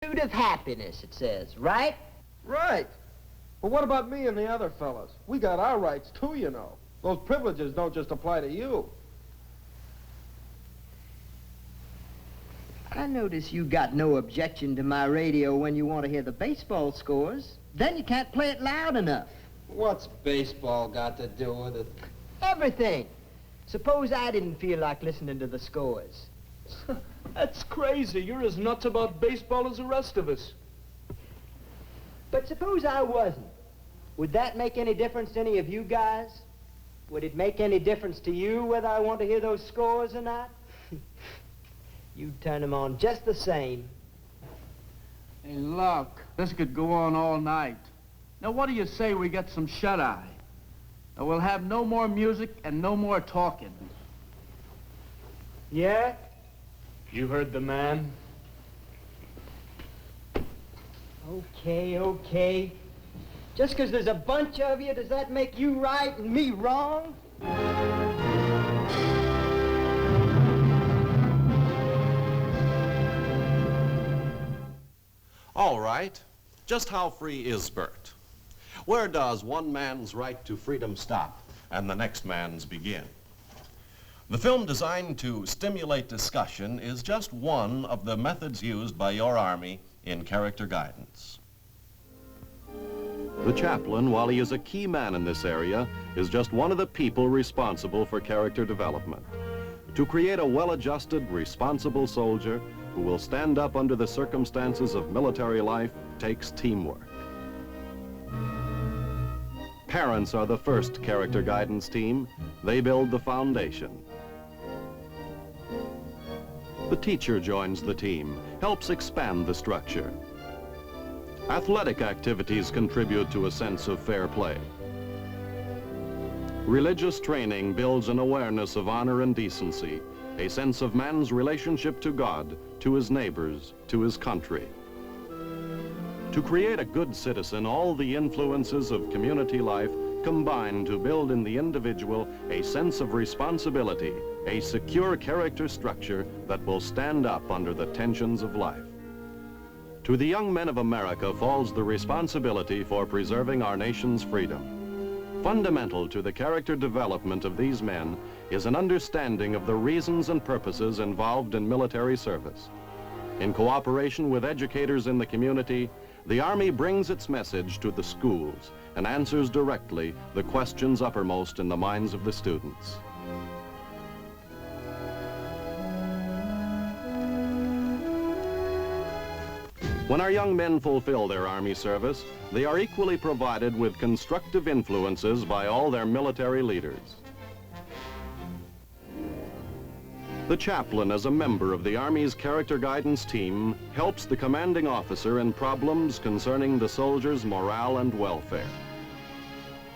pursuit of happiness, it says, right? Right. But what about me and the other fellas? We got our rights too, you know. Those privileges don't just apply to you. I notice you got no objection to my radio when you want to hear the baseball scores. Then you can't play it loud enough. What's baseball got to do with it? Everything. Suppose I didn't feel like listening to the scores. That's crazy. You're as nuts about baseball as the rest of us. But suppose I wasn't. Would that make any difference to any of you guys? Would it make any difference to you whether I want to hear those scores or not? You'd turn them on just the same. Hey, look, this could go on all night. Now, what do you say we get some shut-eye? Now, we'll have no more music and no more talking. Yeah? You heard the man. Okay. Just 'cause there's a bunch of you, does that make you right and me wrong? All right, just how free is Bert? Where does one man's right to freedom stop and the next man's begin? The film designed to stimulate discussion is just one of the methods used by your Army in character guidance. The chaplain, while he is a key man in this area, is just one of the people responsible for character development. To create a well-adjusted, responsible soldier who will stand up under the circumstances of military life takes teamwork. Parents are the first character guidance team. They build the foundation. The teacher joins the team, helps expand the structure. Athletic activities contribute to a sense of fair play. Religious training builds an awareness of honor and decency, a sense of man's relationship to God, to his neighbors, to his country. To create a good citizen, all the influences of community life combine to build in the individual a sense of responsibility, a secure character structure that will stand up under the tensions of life. To the young men of America falls the responsibility for preserving our nation's freedom. Fundamental to the character development of these men is an understanding of the reasons and purposes involved in military service. In cooperation with educators in the community, the Army brings its message to the schools and answers directly the questions uppermost in the minds of the students. When our young men fulfill their Army service, they are equally provided with constructive influences by all their military leaders. The chaplain, as a member of the Army's character guidance team, helps the commanding officer in problems concerning the soldiers' morale and welfare.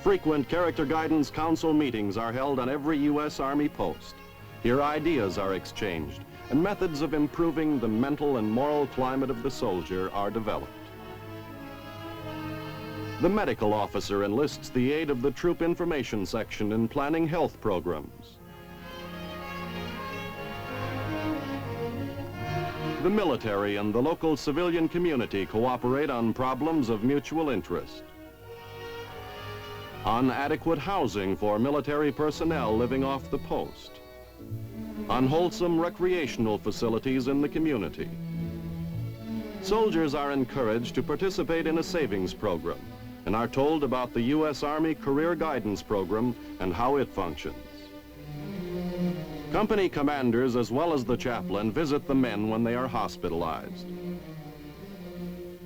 Frequent character guidance council meetings are held on every U.S. Army post. Here ideas are exchanged, and methods of improving the mental and moral climate of the soldier are developed. The medical officer enlists the aid of the Troop Information Section in planning health programs. The military and the local civilian community cooperate on problems of mutual interest. On adequate housing for military personnel living off the post. On wholesome recreational facilities in the community. Soldiers are encouraged to participate in a savings program and are told about the U.S. Army Career Guidance Program and how it functions. Company commanders, as well as the chaplain, visit the men when they are hospitalized.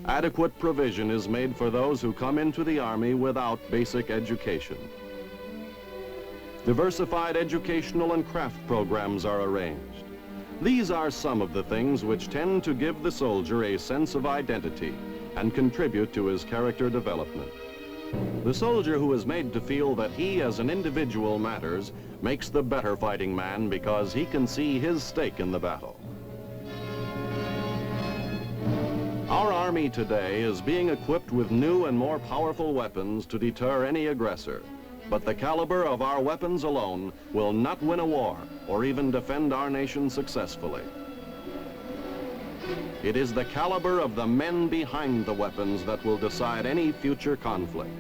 Adequate provision is made for those who come into the Army without basic education. Diversified educational and craft programs are arranged. These are some of the things which tend to give the soldier a sense of identity and contribute to his character development. The soldier who is made to feel that he as an individual matters makes the better fighting man because he can see his stake in the battle. Our Army today is being equipped with new and more powerful weapons to deter any aggressor. But the caliber of our weapons alone will not win a war or even defend our nation successfully. It is the caliber of the men behind the weapons that will decide any future conflict.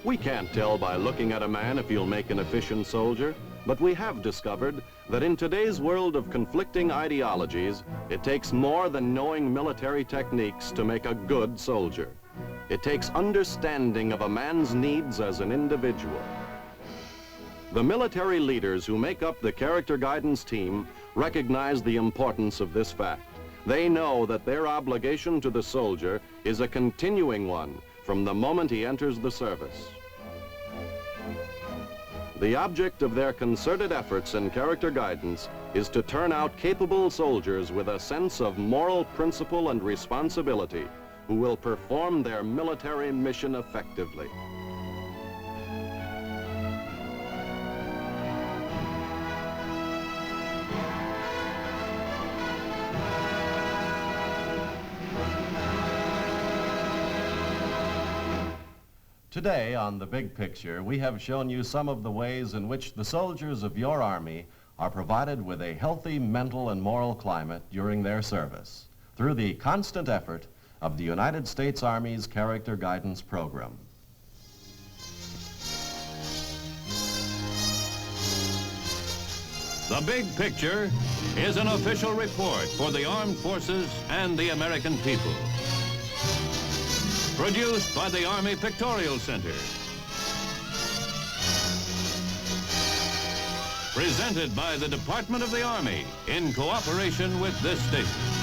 We can't tell by looking at a man if he'll make an efficient soldier, but we have discovered that in today's world of conflicting ideologies, it takes more than knowing military techniques to make a good soldier. It takes understanding of a man's needs as an individual. The military leaders who make up the character guidance team recognize the importance of this fact. They know that their obligation to the soldier is a continuing one from the moment he enters the service. The object of their concerted efforts in character guidance is to turn out capable soldiers with a sense of moral principle and responsibility who will perform their military mission effectively. Today on The Big Picture, we have shown you some of the ways in which the soldiers of your Army are provided with a healthy mental and moral climate during their service through the constant effort of the United States Army's Character Guidance Program. The Big Picture is an official report for the armed forces and the American people. Produced by the Army Pictorial Center. Presented by the Department of the Army in cooperation with this station.